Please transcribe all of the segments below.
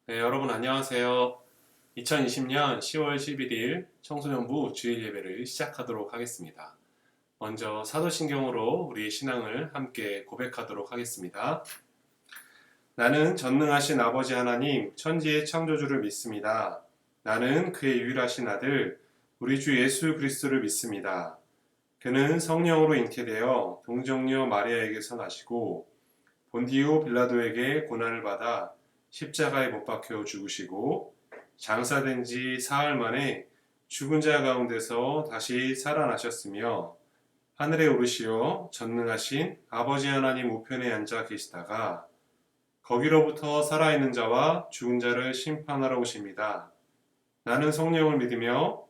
네, 여러분 안녕하세요. 2020년 10월 11일 청소년부 주일 예배를 시작하도록 하겠습니다. 먼저 사도신경으로 우리의 신앙을 함께 고백하도록 하겠습니다. 나는 전능하신 아버지 하나님 천지의 창조주를 믿습니다. 나는 그의 유일하신 아들 우리 주 예수 그리스도를 믿습니다. 그는 성령으로 잉태되어 동정녀 마리아에게서 나시고 본디오 빌라도에게 고난을 받아 십자가에 못 박혀 죽으시고 장사된 지 사흘 만에 죽은 자 가운데서 다시 살아나셨으며 하늘에 오르시어 전능하신 아버지 하나님 우편에 앉아 계시다가 거기로부터 살아있는 자와 죽은 자를 심판하러 오십니다. 나는 성령을 믿으며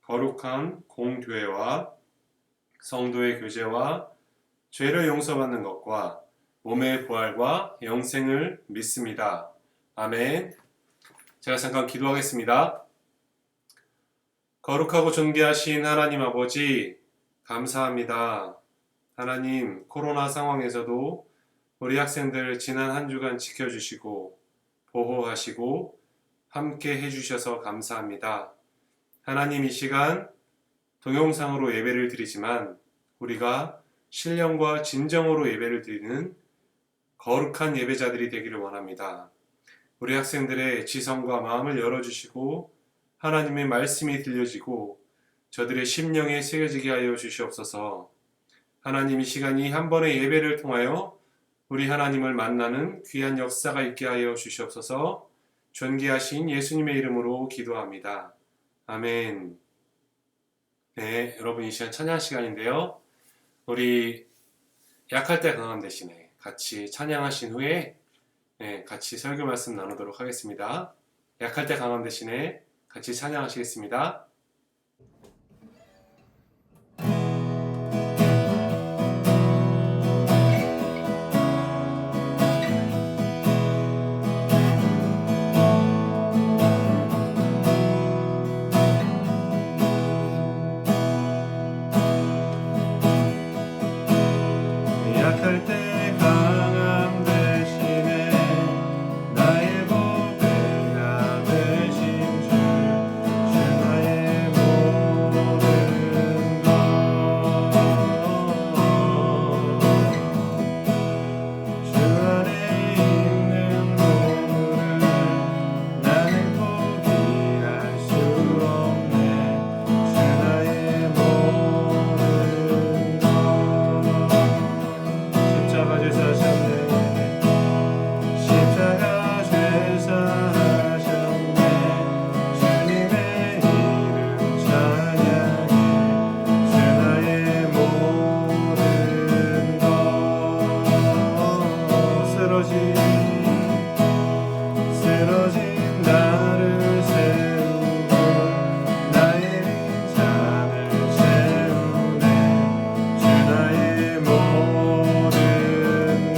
거룩한 공교회와 성도의 교제와 죄를 용서받는 것과 몸의 부활과 영생을 믿습니다. 아멘. 제가 잠깐 기도하겠습니다. 거룩하고 존귀하신 하나님 아버지, 감사합니다. 하나님, 코로나 상황에서도 우리 학생들 지난 한 주간 지켜주시고 보호하시고 함께 해주셔서 감사합니다. 하나님, 이 시간 동영상으로 예배를 드리지만 우리가 신령과 진정으로 예배를 드리는 거룩한 예배자들이 되기를 원합니다. 우리 학생들의 지성과 마음을 열어주시고 하나님의 말씀이 들려지고 저들의 심령에 새겨지게 하여 주시옵소서. 하나님, 이 시간이 한 번의 예배를 통하여 우리 하나님을 만나는 귀한 역사가 있게 하여 주시옵소서. 존귀하신 예수님의 이름으로 기도합니다. 아멘. 네, 여러분, 이 시간 찬양 시간인데요. 우리 약할 때 강함 대신에 같이 찬양하신 후에 같이 설교 말씀 나누도록 하겠습니다. 약할 때 강함 대신에 같이 찬양하시겠습니다. 약할 때 강함 대신에 나의 보배가 되신 주 나의 모든 것 주 안에 있는 보물을 나는 포기할 수 없네 주 나의 모든 것 십자가 죄사 하셨네 십자가 죄사 하셨네 주님의 이름 찬양해 주 나의 모든 것 쓰러진 나를 세우고 나의 빈잔을 채우네 주 나의 모든 것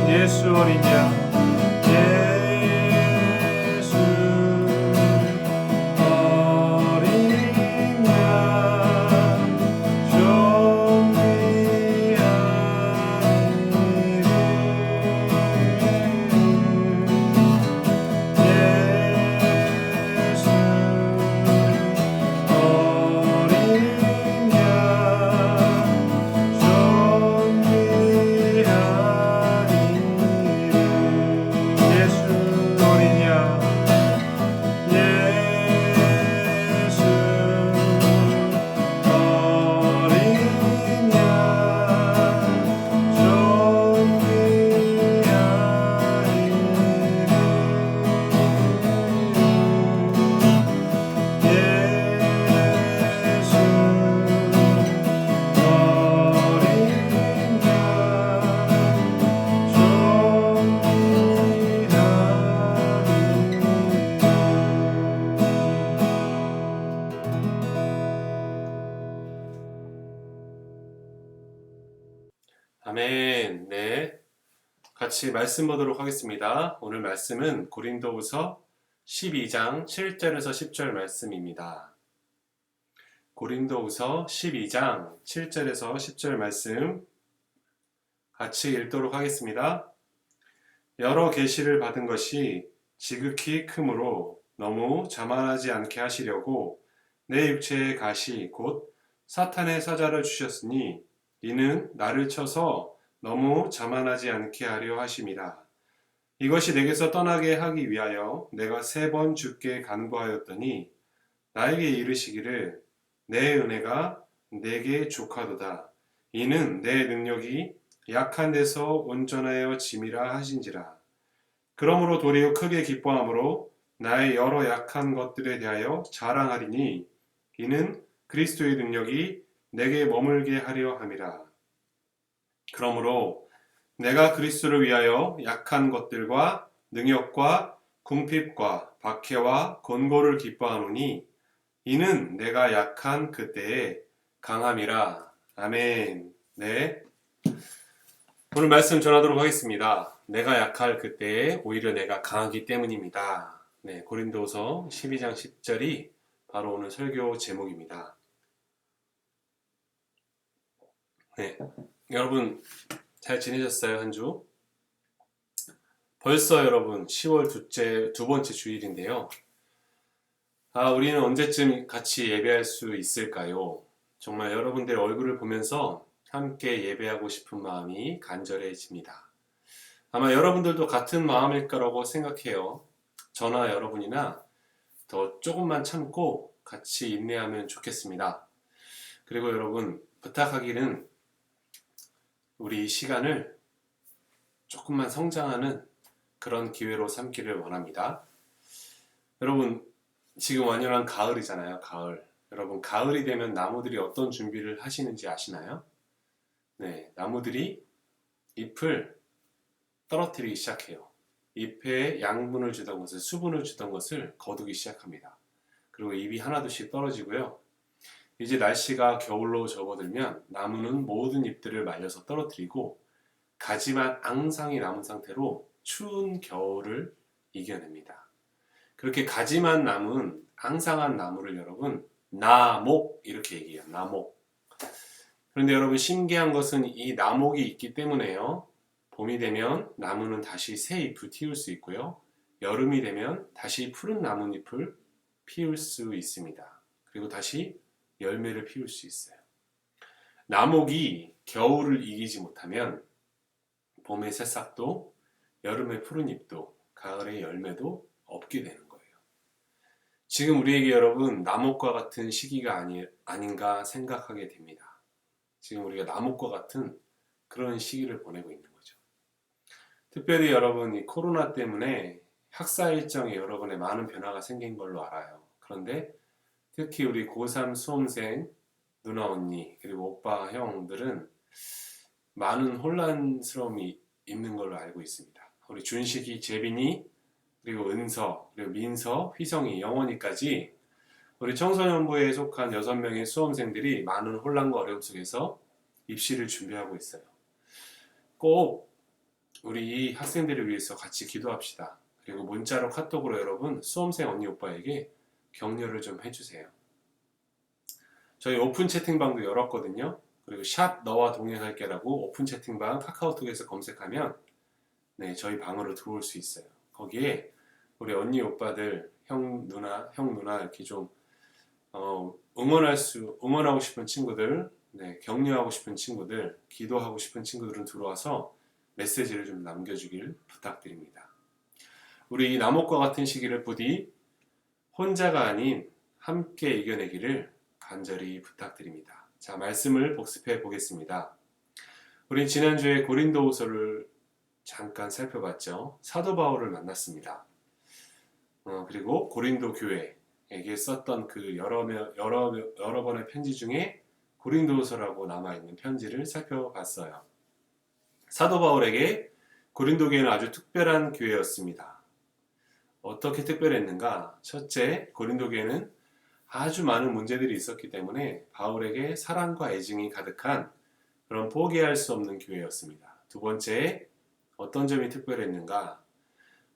예수 어린 양 예수 어린 양 존귀한 예수 어린 양 존귀한 예수 어린 양 예수 어린 양 존귀한 예수 아멘. 네. 같이 말씀 보도록 하겠습니다. 오늘 말씀은 고린도후서 12장 7절에서 10절 말씀입니다. 고린도후서 12장 7절에서 10절 말씀 같이 읽도록 하겠습니다. 여러 계시를 받은 것이 지극히 크므로 너무 자만하지 않게 하시려고 내 육체의 가시 곧 사탄의 사자를 주셨으니 이는 나를 쳐서 너무 자만하지 않게 하려 하심이라. 이것이 내게서 떠나게 하기 위하여 내가 3번 주께 간구하였더니 나에게 이르시기를 내 은혜가 내게 족하도다. 이는 내 능력이 약한 데서 온전하여 짐이라 하신지라. 그러므로 도리어 크게 기뻐함으로 나의 여러 약한 것들에 대하여 자랑하리니 이는 그리스도의 능력이 내게 머물게 하려 함이라. 그러므로 내가 그리스도를 위하여 약한 것들과 능력과 궁핍과 박해와 곤고를 기뻐하노니 이는 내가 약한 그때에 강함이라. 아멘. 네. 오늘 말씀 전하도록 하겠습니다. 내가 약할 그때에 오히려 내가 강하기 때문입니다. 네, 고린도서 12장 10절이 바로 오늘 설교 제목입니다. 네, 여러분 잘 지내셨어요? 한 주? 벌써 여러분 10월 두 번째 주일인데요. 우리는 언제쯤 같이 예배할 수 있을까요? 정말 여러분들의 얼굴을 보면서 함께 예배하고 싶은 마음이 간절해집니다. 아마 여러분들도 같은 마음일 거라고 생각해요. 저나 여러분이나 더 조금만 참고 같이 인내하면 좋겠습니다. 그리고 여러분 부탁하기는 우리 시간을 조금만 성장하는 그런 기회로 삼기를 원합니다. 여러분 지금 완연한 가을이잖아요. 가을. 여러분 가을이 되면 나무들이 어떤 준비를 하시는지 아시나요? 네, 나무들이 잎을 떨어뜨리기 시작해요. 잎에 양분을 주던 것을, 수분을 주던 것을 거두기 시작합니다. 그리고 잎이 하나둘씩 떨어지고요. 이제 날씨가 겨울로 접어들면 나무는 모든 잎들을 말려서 떨어뜨리고 가지만 앙상이 남은 상태로 추운 겨울을 이겨냅니다. 그렇게 가지만 남은 앙상한 나무를 여러분 나목 이렇게 얘기해요. 나목. 그런데 여러분 신기한 것은 이 나목이 있기 때문에요. 봄이 되면 나무는 다시 새 잎을 틔울 수 있고요. 여름이 되면 다시 푸른 나뭇잎을 피울 수 있습니다. 그리고 다시 열매를 피울 수 있어요. 나목이 겨울을 이기지 못하면 봄의 새싹도 여름의 푸른 잎도 가을의 열매도 없게 되는 거예요. 지금 우리에게 여러분 나목과 같은 시기가 아닌가 생각하게 됩니다. 지금 우리가 나목과 같은 그런 시기를 보내고 있는 거죠. 특별히 여러분 이 코로나 때문에 학사 일정에 여러 번의 많은 변화가 생긴 걸로 알아요. 그런데 특히 우리 고3 수험생 누나 언니 그리고 오빠 형들은 많은 혼란스러움이 있는 걸로 알고 있습니다. 우리 준식이, 재빈이 그리고 은서, 그리고 민서, 휘성이, 영원이까지 우리 청소년부에 속한 6명의 수험생들이 많은 혼란과 어려움 속에서 입시를 준비하고 있어요. 꼭 우리 학생들을 위해서 같이 기도합시다. 그리고 문자로 카톡으로 여러분 수험생 언니 오빠에게 격려를 좀 해주세요. 저희 오픈 채팅방도 열었거든요. 그리고 샵 너와 동행할게라고 오픈 채팅방 카카오톡에서 검색하면 네, 저희 방으로 들어올 수 있어요. 거기에 우리 언니 오빠들 형 누나 이렇게 좀 응원하고 싶은 친구들, 네, 격려하고 싶은 친구들, 기도하고 싶은 친구들은 들어와서 메시지를 좀 남겨주길 부탁드립니다. 우리 이 나목과 같은 시기를 부디 혼자가 아닌 함께 이겨내기를 간절히 부탁드립니다. 자, 말씀을 복습해 보겠습니다. 우리 지난주에 고린도후서를 잠깐 살펴봤죠. 사도 바울을 만났습니다. 그리고 고린도 교회에게 썼던 그 여러 번의 편지 중에 고린도후서라고 남아있는 편지를 살펴봤어요. 사도 바울에게 고린도 교회는 아주 특별한 교회였습니다. 어떻게 특별했는가? 첫째, 고린도 교회는 아주 많은 문제들이 있었기 때문에 바울에게 사랑과 애증이 가득한 그런 포기할 수 없는 교회였습니다. 두 번째, 어떤 점이 특별했는가?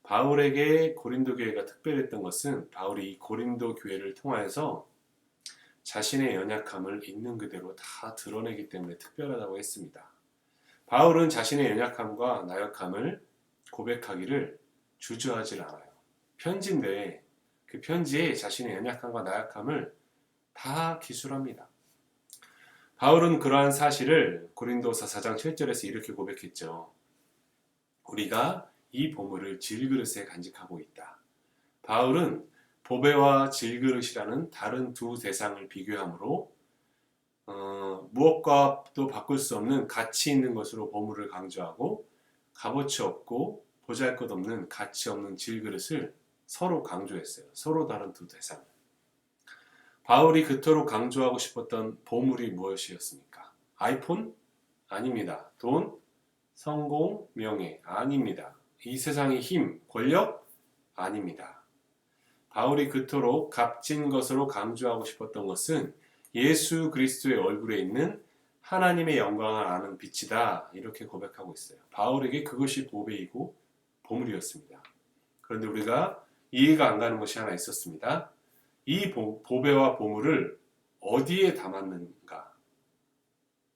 바울에게 고린도 교회가 특별했던 것은 바울이 이 고린도 교회를 통하여서 자신의 연약함을 있는 그대로 다 드러내기 때문에 특별하다고 했습니다. 바울은 자신의 연약함과 나약함을 고백하기를 주저하지 않아요. 편지인데 그 편지에 자신의 연약함과 나약함을 다 기술합니다. 바울은 그러한 사실을 고린도서 4장 7절에서 이렇게 고백했죠. 우리가 이 보물을 질그릇에 간직하고 있다. 바울은 보배와 질그릇이라는 다른 두 대상을 비교함으로 무엇과도 바꿀 수 없는 가치 있는 것으로 보물을 강조하고 값어치 없고 보잘것없는 가치 없는 질그릇을 서로 강조했어요. 서로 다른 두 대상. 바울이 그토록 강조하고 싶었던 보물이 무엇이었습니까? 아이폰? 아닙니다. 돈? 성공? 명예? 아닙니다. 이 세상의 힘? 권력? 아닙니다. 바울이 그토록 값진 것으로 강조하고 싶었던 것은 예수 그리스도의 얼굴에 있는 하나님의 영광을 아는 빛이다. 이렇게 고백하고 있어요. 바울에게 그것이 보배이고 보물이었습니다. 그런데 우리가 이해가 안 가는 것이 하나 있었습니다. 이 보배와 보물을 어디에 담았는가?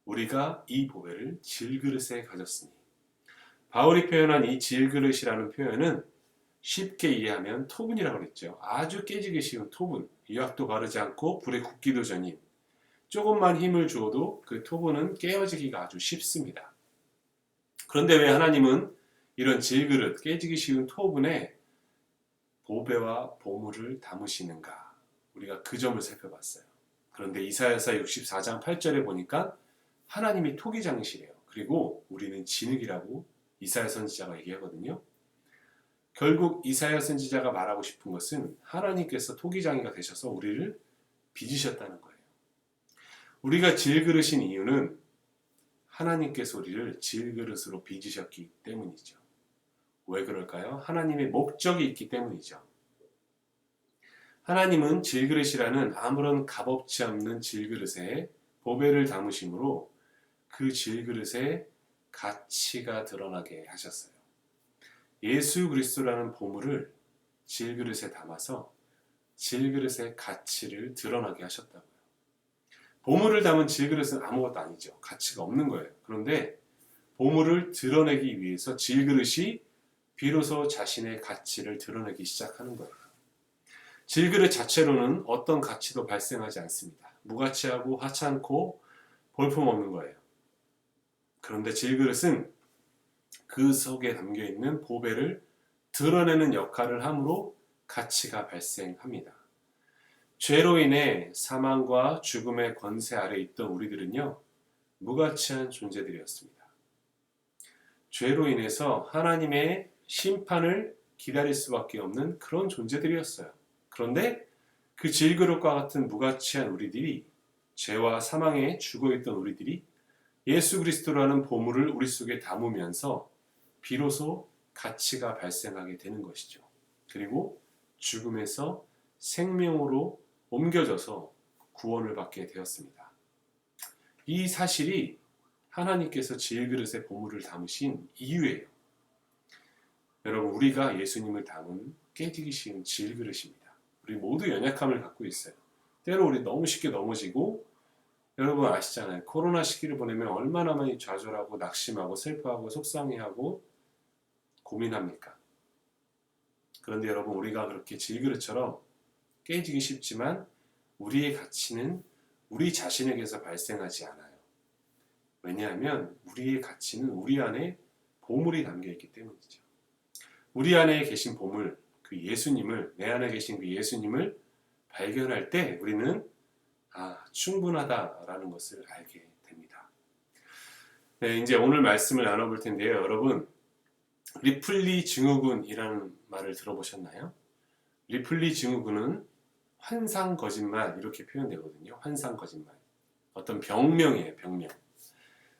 우리가 이 보배를 질그릇에 가졌으니. 바울이 표현한 이 질그릇이라는 표현은 쉽게 이해하면 토분이라고 그랬죠. 아주 깨지기 쉬운 토분. 유약도 바르지 않고 불에 굽기도 전인. 조금만 힘을 주어도 그 토분은 깨어지기가 아주 쉽습니다. 그런데 왜 하나님은 이런 질그릇, 깨지기 쉬운 토분에 보배와 보물을 담으시는가? 우리가 그 점을 살펴봤어요. 그런데 이사야서 64장 8절에 보니까 하나님이 토기장이시래요. 그리고 우리는 진흙이라고 이사야 선지자가 얘기하거든요. 결국 이사야 선지자가 말하고 싶은 것은 하나님께서 토기장이가 되셔서 우리를 빚으셨다는 거예요. 우리가 질그릇인 이유는 하나님께서 우리를 질그릇으로 빚으셨기 때문이죠. 왜 그럴까요? 하나님의 목적이 있기 때문이죠. 하나님은 질그릇이라는 아무런 값없지 않는 질그릇에 보배를 담으심으로 그 질그릇의 가치가 드러나게 하셨어요. 예수 그리스도라는 보물을 질그릇에 담아서 질그릇의 가치를 드러나게 하셨다고요. 보물을 담은 질그릇은 아무것도 아니죠. 가치가 없는 거예요. 그런데 보물을 드러내기 위해서 질그릇이 비로소 자신의 가치를 드러내기 시작하는 거예요. 질그릇 자체로는 어떤 가치도 발생하지 않습니다. 무가치하고 하찮고 볼품없는 거예요. 그런데 질그릇은 그 속에 담겨있는 보배를 드러내는 역할을 함으로 가치가 발생합니다. 죄로 인해 사망과 죽음의 권세 아래 있던 우리들은요, 무가치한 존재들이었습니다. 죄로 인해서 하나님의 심판을 기다릴 수밖에 없는 그런 존재들이었어요. 그런데 그 질그릇과 같은 무가치한 우리들이, 죄와 사망에 죽어있던 우리들이 예수 그리스도라는 보물을 우리 속에 담으면서 비로소 가치가 발생하게 되는 것이죠. 그리고 죽음에서 생명으로 옮겨져서 구원을 받게 되었습니다. 이 사실이 하나님께서 질그릇에 보물을 담으신 이유예요. 여러분, 우리가 예수님을 담은 깨지기 쉬운 질그릇입니다. 우리 모두 연약함을 갖고 있어요. 때로 우리 너무 쉽게 넘어지고, 여러분 아시잖아요. 코로나 시기를 보내면 얼마나 많이 좌절하고 낙심하고 슬퍼하고 속상해하고 고민합니까? 그런데 여러분, 우리가 그렇게 질그릇처럼 깨지기 쉽지만 우리의 가치는 우리 자신에게서 발생하지 않아요. 왜냐하면 우리의 가치는 우리 안에 보물이 담겨있기 때문이죠. 우리 안에 계신 보물, 그 예수님을, 내 안에 계신 그 예수님을 발견할 때 우리는 충분하다라는 것을 알게 됩니다. 네, 이제 오늘 말씀을 나눠볼 텐데요. 여러분, 리플리 증후군이라는 말을 들어보셨나요? 리플리 증후군은 환상 거짓말 이렇게 표현되거든요. 환상 거짓말. 어떤 병명이에요. 병명.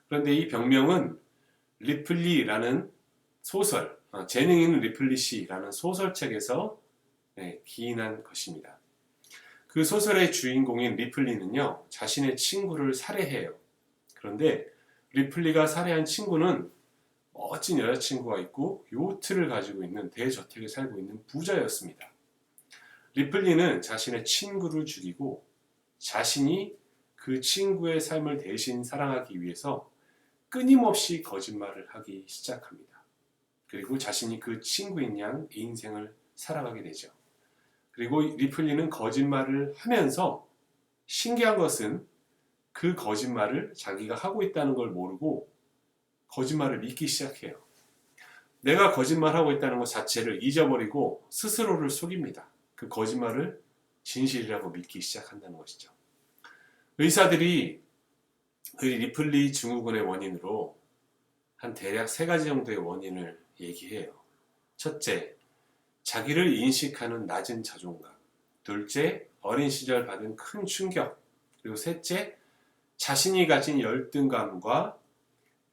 그런데 이 병명은 리플리라는 소설, 재능인 리플리 씨라는 소설책에서 기인한 것입니다. 그 소설의 주인공인 리플리는요, 자신의 친구를 살해해요. 그런데 리플리가 살해한 친구는 멋진 여자친구가 있고 요트를 가지고 있는 대저택에 살고 있는 부자였습니다. 리플리는 자신의 친구를 죽이고 자신이 그 친구의 삶을 대신 사랑하기 위해서 끊임없이 거짓말을 하기 시작합니다. 그리고 자신이 그 친구인 양 인생을 살아가게 되죠. 그리고 리플리는 거짓말을 하면서 신기한 것은 그 거짓말을 자기가 하고 있다는 걸 모르고 거짓말을 믿기 시작해요. 내가 거짓말하고 있다는 것 자체를 잊어버리고 스스로를 속입니다. 그 거짓말을 진실이라고 믿기 시작한다는 것이죠. 의사들이 리플리 증후군의 원인으로 한 대략 3가지 정도의 원인을 얘기해요. 첫째, 자기를 인식하는 낮은 자존감. 둘째, 어린 시절 받은 큰 충격. 그리고 셋째, 자신이 가진 열등감과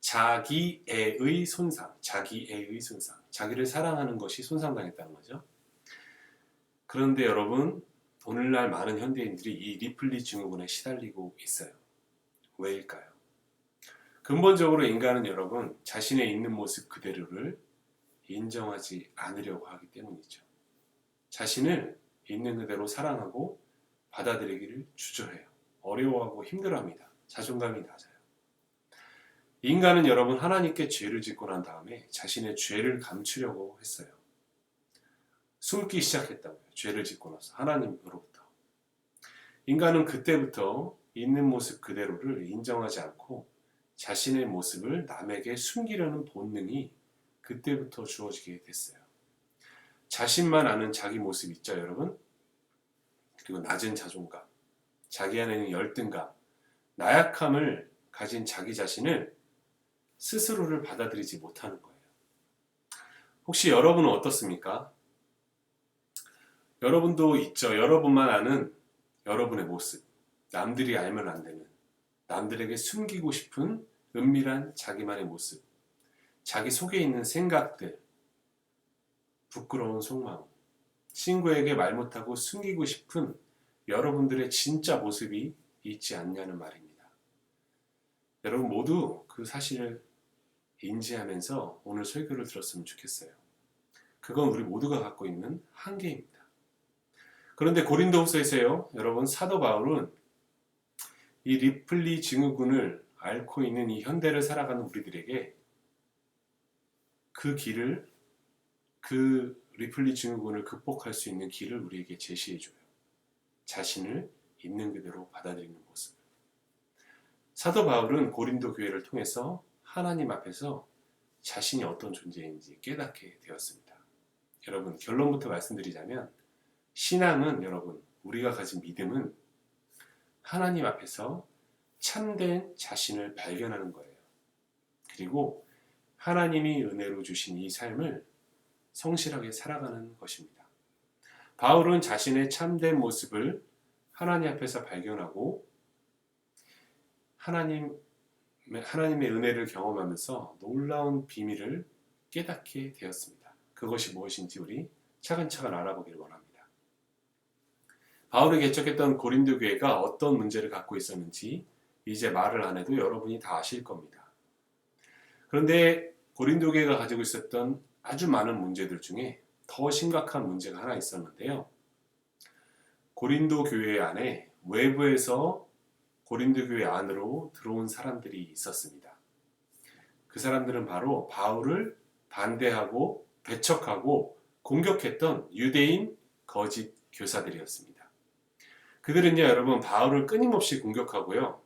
자기애의 손상. 자기를 사랑하는 것이 손상당했다는 거죠. 그런데 여러분, 오늘날 많은 현대인들이 이 리플리 증후군에 시달리고 있어요. 왜일까요? 근본적으로 인간은 여러분, 자신의 있는 모습 그대로를 인정하지 않으려고 하기 때문이죠. 자신을 있는 그대로 사랑하고 받아들이기를 주저해요. 어려워하고 힘들어합니다. 자존감이 낮아요. 인간은 여러분 하나님께 죄를 짓고 난 다음에 자신의 죄를 감추려고 했어요. 숨기 시작했다고요. 죄를 짓고 나서 하나님으로부터. 인간은 그때부터 있는 모습 그대로를 인정하지 않고 자신의 모습을 남에게 숨기려는 본능이 그때부터 주어지게 됐어요. 자신만 아는 자기 모습 있죠, 여러분? 그리고 낮은 자존감, 자기 안에 있는 열등감, 나약함을 가진 자기 자신을 스스로를 받아들이지 못하는 거예요. 혹시 여러분은 어떻습니까? 여러분도 있죠. 여러분만 아는 여러분의 모습, 남들이 알면 안 되는, 남들에게 숨기고 싶은 은밀한 자기만의 모습, 자기 속에 있는 생각들, 부끄러운 속마음, 친구에게 말 못하고 숨기고 싶은 여러분들의 진짜 모습이 있지 않냐는 말입니다. 여러분 모두 그 사실을 인지하면서 오늘 설교를 들었으면 좋겠어요. 그건 우리 모두가 갖고 있는 한계입니다. 그런데 고린도후서에서요, 여러분 사도 바울은 이 리플리 증후군을 앓고 있는 이 현대를 살아가는 우리들에게 그 리플리 증후군을 극복할 수 있는 길을 우리에게 제시해줘요. 자신을 있는 그대로 받아들이는 모습. 사도 바울은 고린도 교회를 통해서 하나님 앞에서 자신이 어떤 존재인지 깨닫게 되었습니다. 여러분, 결론부터 말씀드리자면 신앙은 여러분, 우리가 가진 믿음은 하나님 앞에서 참된 자신을 발견하는 거예요. 그리고 하나님이 은혜로 주신 이 삶을 성실하게 살아가는 것입니다. 바울은 자신의 참된 모습을 하나님 앞에서 발견하고 하나님의 은혜를 경험하면서 놀라운 비밀을 깨닫게 되었습니다. 그것이 무엇인지 우리 차근차근 알아보기를 원합니다. 바울이 개척했던 고린도 교회가 어떤 문제를 갖고 있었는지 이제 말을 안 해도 여러분이 다 아실 겁니다. 그런데 고린도 교회가 가지고 있었던 아주 많은 문제들 중에 더 심각한 문제가 하나 있었는데요. 고린도 교회 안에 외부에서 고린도 교회 안으로 들어온 사람들이 있었습니다. 그 사람들은 바로 바울을 반대하고 배척하고 공격했던 유대인 거짓 교사들이었습니다. 그들은요, 여러분 바울을 끊임없이 공격하고요.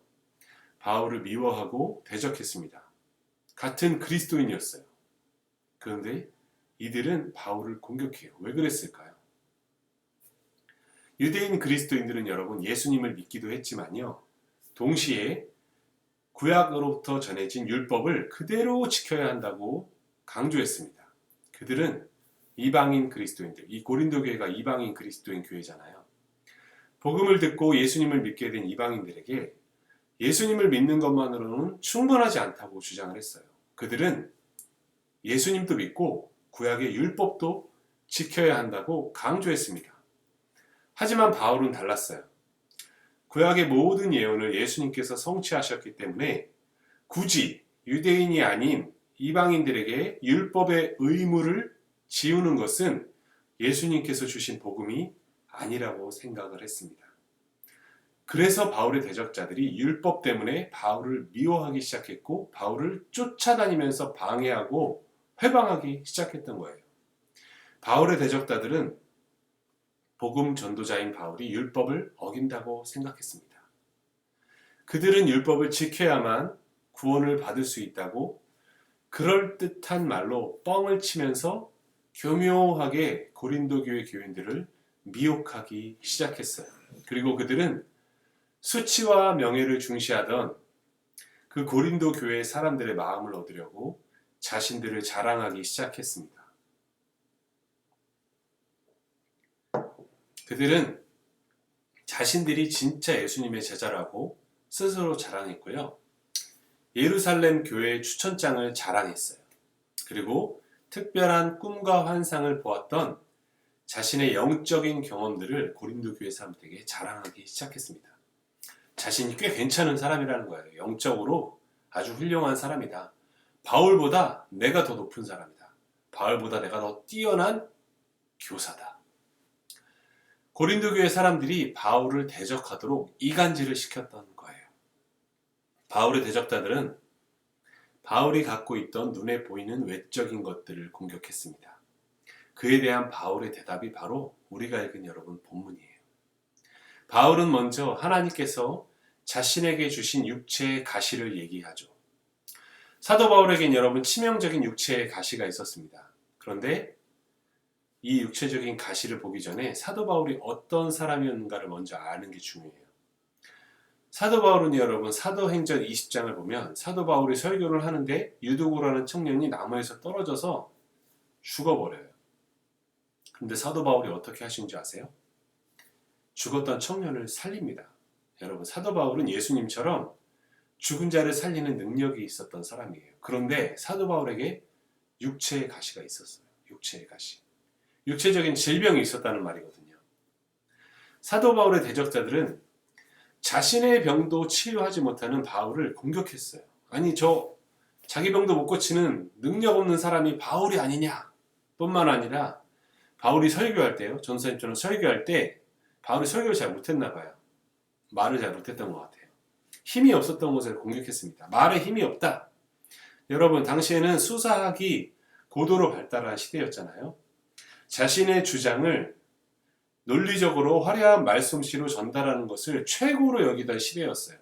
바울을 미워하고 대적했습니다. 같은 그리스도인이었어요. 그런데 이들은 바울을 공격해요. 왜 그랬을까요? 유대인 그리스도인들은 여러분 예수님을 믿기도 했지만요. 동시에 구약으로부터 전해진 율법을 그대로 지켜야 한다고 강조했습니다. 그들은 이방인 그리스도인들, 이 고린도 교회가 이방인 그리스도인 교회잖아요. 복음을 듣고 예수님을 믿게 된 이방인들에게 예수님을 믿는 것만으로는 충분하지 않다고 주장을 했어요. 그들은 예수님도 믿고 구약의 율법도 지켜야 한다고 강조했습니다. 하지만 바울은 달랐어요. 구약의 모든 예언을 예수님께서 성취하셨기 때문에 굳이 유대인이 아닌 이방인들에게 율법의 의무를 지우는 것은 예수님께서 주신 복음이 아니라고 생각을 했습니다. 그래서 바울의 대적자들이 율법 때문에 바울을 미워하기 시작했고 바울을 쫓아다니면서 방해하고 회방하기 시작했던 거예요. 바울의 대적자들은 복음 전도자인 바울이 율법을 어긴다고 생각했습니다. 그들은 율법을 지켜야만 구원을 받을 수 있다고 그럴듯한 말로 뻥을 치면서 교묘하게 고린도 교회 교인들을 미혹하기 시작했어요. 그리고 그들은 수치와 명예를 중시하던 그 고린도 교회 사람들의 마음을 얻으려고 자신들을 자랑하기 시작했습니다. 그들은 자신들이 진짜 예수님의 제자라고 스스로 자랑했고요. 예루살렘 교회의 추천장을 자랑했어요. 그리고 특별한 꿈과 환상을 보았던 자신의 영적인 경험들을 고린도 교회 사람들에게 자랑하기 시작했습니다. 자신이 꽤 괜찮은 사람이라는 거예요. 영적으로 아주 훌륭한 사람이다. 바울보다 내가 더 높은 사람이다. 바울보다 내가 더 뛰어난 교사다. 고린도 교회 사람들이 바울을 대적하도록 이간질을 시켰던 거예요. 바울의 대적자들은 바울이 갖고 있던 눈에 보이는 외적인 것들을 공격했습니다. 그에 대한 바울의 대답이 바로 우리가 읽은 여러분 본문이에요. 바울은 먼저 하나님께서 자신에게 주신 육체의 가시를 얘기하죠. 사도 바울에겐 여러분 치명적인 육체의 가시가 있었습니다. 그런데 이 육체적인 가시를 보기 전에 사도 바울이 어떤 사람이었는가를 먼저 아는 게 중요해요. 사도 바울은 여러분 사도행전 20장을 보면 사도 바울이 설교를 하는데 유두고라는 청년이 나무에서 떨어져서 죽어버려요. 근데 사도 바울이 어떻게 하신지 아세요? 죽었던 청년을 살립니다. 여러분 사도 바울은 예수님처럼 죽은 자를 살리는 능력이 있었던 사람이에요. 그런데 사도 바울에게 육체의 가시가 있었어요. 육체의 가시. 육체적인 질병이 있었다는 말이거든요. 사도 바울의 대적자들은 자신의 병도 치료하지 못하는 바울을 공격했어요. 아니 자기 병도 못 고치는 능력 없는 사람이 바울이 아니냐 뿐만 아니라 바울이 설교할 때요. 전도사님처럼 설교할 때 바울이 설교를 잘 못했나 봐요. 말을 잘 못했던 것 같아요. 힘이 없었던 것을 공격했습니다. 말에 힘이 없다. 여러분 당시에는 수사학이 고도로 발달한 시대였잖아요. 자신의 주장을 논리적으로 화려한 말솜씨로 전달하는 것을 최고로 여기던 시대였어요.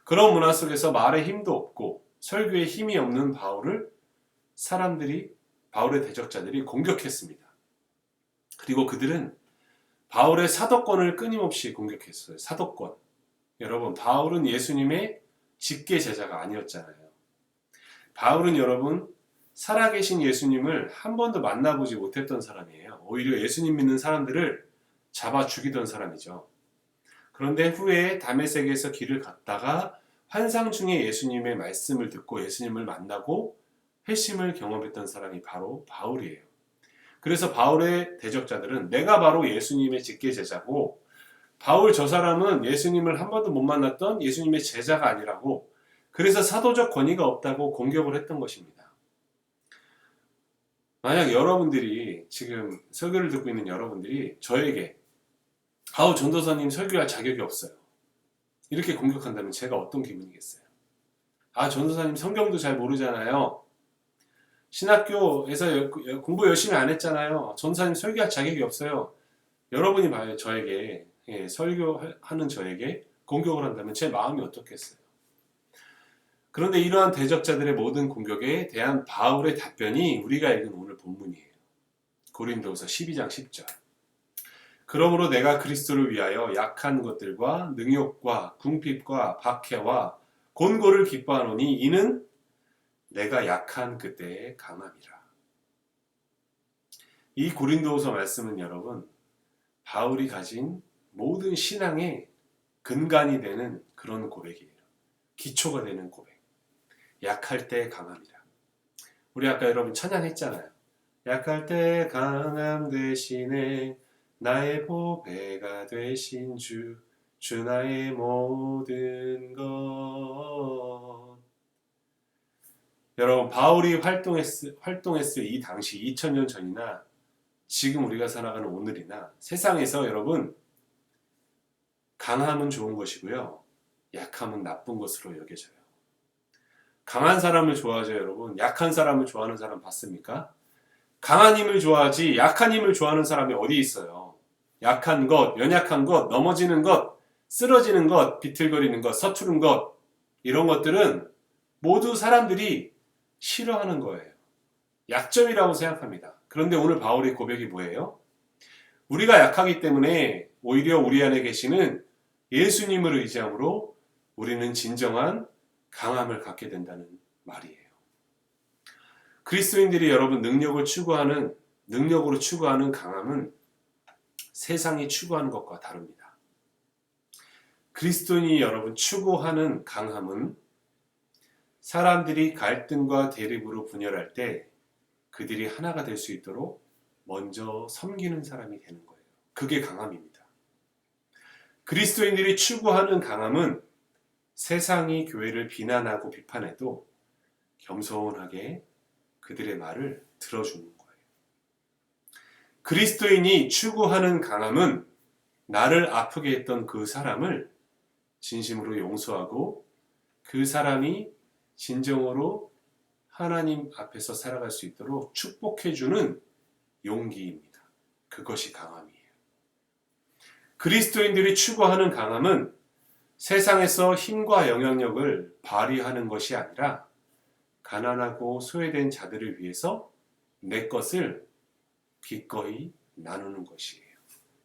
그런 문화 속에서 말에 힘도 없고 설교에 힘이 없는 바울을 바울의 대적자들이 공격했습니다. 그리고 그들은 바울의 사도권을 끊임없이 공격했어요. 사도권. 여러분 바울은 예수님의 직계 제자가 아니었잖아요. 바울은 여러분 살아계신 예수님을 한 번도 만나보지 못했던 사람이에요. 오히려 예수님 믿는 사람들을 잡아 죽이던 사람이죠. 그런데 후에 다메섹에서 길을 갔다가 환상 중에 예수님의 말씀을 듣고 예수님을 만나고 회심을 경험했던 사람이 바로 바울이에요. 그래서 바울의 대적자들은 내가 바로 예수님의 직계 제자고 바울 저 사람은 예수님을 한 번도 못 만났던 예수님의 제자가 아니라고 그래서 사도적 권위가 없다고 공격을 했던 것입니다. 만약 여러분들이 지금 설교를 듣고 있는 여러분들이 저에게 전도사님 설교할 자격이 없어요. 이렇게 공격한다면 제가 어떤 기분이겠어요? 전도사님 성경도 잘 모르잖아요. 신학교에서 공부 열심히 안 했잖아요. 전도사님 설교할 자격이 없어요. 여러분이 봐요. 저에게 설교하는 저에게 공격을 한다면 제 마음이 어떻겠어요? 그런데 이러한 대적자들의 모든 공격에 대한 바울의 답변이 우리가 읽은 오늘 본문이에요. 고린도후서 12장 10절. 그러므로 내가 그리스도를 위하여 약한 것들과 능욕과 궁핍과 박해와 곤고를 기뻐하노니 이는 내가 약한 그때의 강함이라. 이 고린도후서 말씀은 여러분 바울이 가진 모든 신앙의 근간이 되는 그런 고백이에요. 기초가 되는 고백. 약할 때 강함이라. 우리 아까 여러분 찬양했잖아요. 약할 때 강함 대신에 나의 보배가 되신 주 나의 모든 것. 여러분 바울이 활동했을 이 당시 2000년 전이나 지금 우리가 살아가는 오늘이나 세상에서 여러분 강함은 좋은 것이고요. 약함은 나쁜 것으로 여겨져요. 강한 사람을 좋아하죠, 여러분? 약한 사람을 좋아하는 사람 봤습니까? 강한 힘을 좋아하지 약한 힘을 좋아하는 사람이 어디 있어요? 약한 것, 연약한 것, 넘어지는 것, 쓰러지는 것, 비틀거리는 것, 서투른 것, 이런 것들은 모두 사람들이 싫어하는 거예요. 약점이라고 생각합니다. 그런데 오늘 바울의 고백이 뭐예요? 우리가 약하기 때문에 오히려 우리 안에 계시는 예수님을 의지함으로 우리는 진정한 강함을 갖게 된다는 말이에요. 그리스도인들이 여러분 능력으로 추구하는 강함은 세상이 추구하는 것과 다릅니다. 그리스도인이 여러분 추구하는 강함은 사람들이 갈등과 대립으로 분열할 때 그들이 하나가 될 수 있도록 먼저 섬기는 사람이 되는 거예요. 그게 강함입니다. 그리스도인들이 추구하는 강함은 세상이 교회를 비난하고 비판해도 겸손하게 그들의 말을 들어주는 거예요. 그리스도인이 추구하는 강함은 나를 아프게 했던 그 사람을 진심으로 용서하고 그 사람이 진정으로 하나님 앞에서 살아갈 수 있도록 축복해주는 용기입니다. 그것이 강함이에요. 그리스도인들이 추구하는 강함은 세상에서 힘과 영향력을 발휘하는 것이 아니라 가난하고 소외된 자들을 위해서 내 것을 기꺼이 나누는 것이에요.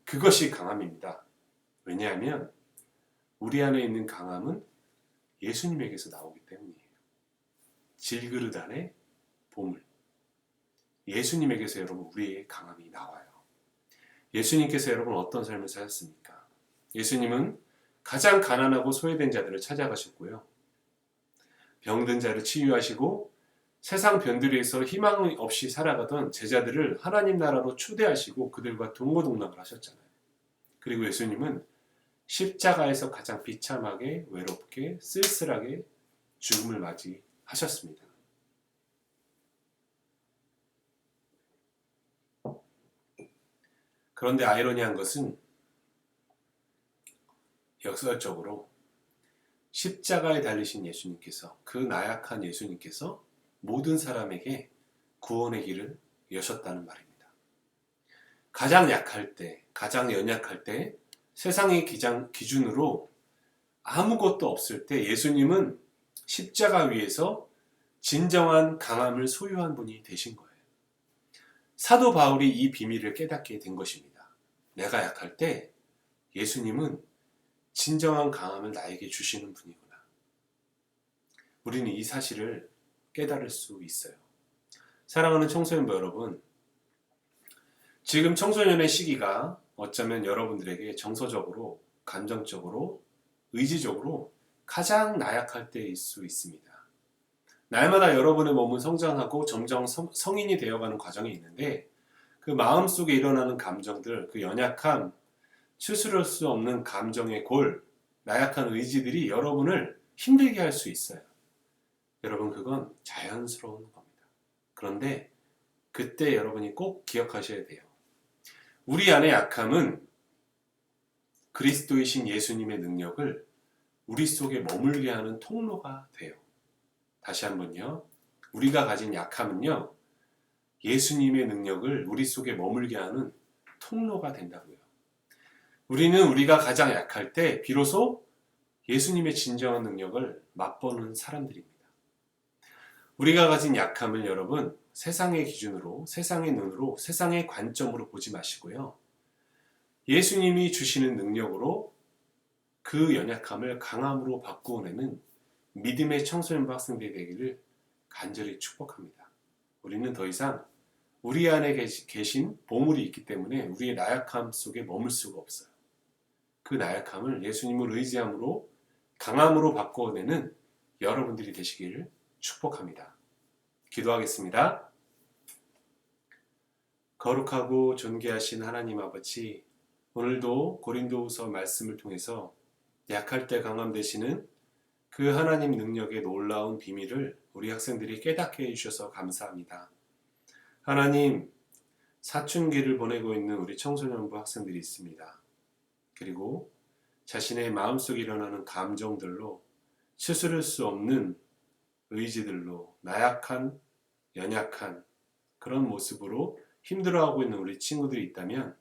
그것이 강함입니다. 왜냐하면 우리 안에 있는 강함은 예수님에게서 나오기 때문이에요. 질그릇 안에 보물. 예수님에게서 여러분 우리의 강함이 나와요. 예수님께서 여러분 어떤 삶을 사셨습니까? 예수님은 가장 가난하고 소외된 자들을 찾아가셨고요. 병든 자를 치유하시고 세상 변두리에서 희망 없이 살아가던 제자들을 하나님 나라로 초대하시고 그들과 동고동락을 하셨잖아요. 그리고 예수님은 십자가에서 가장 비참하게 외롭게 쓸쓸하게 죽음을 맞이하셨습니다. 그런데 아이러니한 것은 역설적으로 십자가에 달리신 예수님께서 그 나약한 예수님께서 모든 사람에게 구원의 길을 여셨다는 말입니다. 가장 약할 때, 가장 연약할 때 세상의 기준으로 아무것도 없을 때 예수님은 십자가 위에서 진정한 강함을 소유한 분이 되신 거예요. 사도 바울이 이 비밀을 깨닫게 된 것입니다. 내가 약할 때 예수님은 진정한 강함을 나에게 주시는 분이구나. 우리는 이 사실을 깨달을 수 있어요. 사랑하는 청소년부 여러분, 지금 청소년의 시기가 어쩌면 여러분들에게 정서적으로, 감정적으로, 의지적으로 가장 나약할 때일 수 있습니다. 날마다 여러분의 몸은 성장하고 점점 성인이 되어가는 과정이 있는데 그 마음속에 일어나는 감정들, 그 연약함, 추스를 수 없는 감정의 골, 나약한 의지들이 여러분을 힘들게 할 수 있어요. 여러분 그건 자연스러운 겁니다. 그런데 그때 여러분이 꼭 기억하셔야 돼요. 우리 안의 약함은 그리스도이신 예수님의 능력을 우리 속에 머물게 하는 통로가 돼요. 다시 한번요. 우리가 가진 약함은요. 예수님의 능력을 우리 속에 머물게 하는 통로가 된다고요. 우리는 우리가 가장 약할 때 비로소 예수님의 진정한 능력을 맛보는 사람들입니다. 우리가 가진 약함을 여러분 세상의 기준으로, 세상의 눈으로, 세상의 관점으로 보지 마시고요. 예수님이 주시는 능력으로 그 연약함을 강함으로 바꾸어내는 믿음의 청소년부 학생들이 되기를 간절히 축복합니다. 우리는 더 이상 우리 안에 계신 보물이 있기 때문에 우리의 나약함 속에 머물 수가 없어요. 그 나약함을 예수님을 의지함으로 강함으로 바꾸어내는 여러분들이 되시기를 축복합니다. 기도하겠습니다. 거룩하고 존귀하신 하나님 아버지, 오늘도 고린도후서 말씀을 통해서 약할 때 강함 되시는 그 하나님 능력의 놀라운 비밀을 우리 학생들이 깨닫게 해주셔서 감사합니다. 하나님, 사춘기를 보내고 있는 우리 청소년부 학생들이 있습니다. 그리고 자신의 마음속에 일어나는 감정들로 추스를 수 없는 의지들로 나약한, 연약한 그런 모습으로 힘들어하고 있는 우리 친구들이 있다면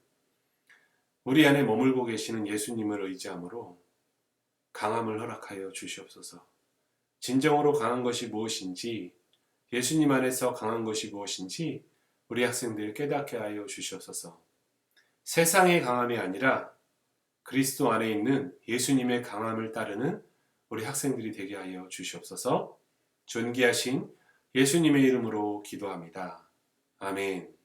우리 안에 머물고 계시는 예수님을 의지함으로 강함을 허락하여 주시옵소서. 진정으로 강한 것이 무엇인지, 예수님 안에서 강한 것이 무엇인지 우리 학생들 깨닫게 하여 주시옵소서. 세상의 강함이 아니라 그리스도 안에 있는 예수님의 강함을 따르는 우리 학생들이 되게 하여 주시옵소서. 존귀하신 예수님의 이름으로 기도합니다. 아멘.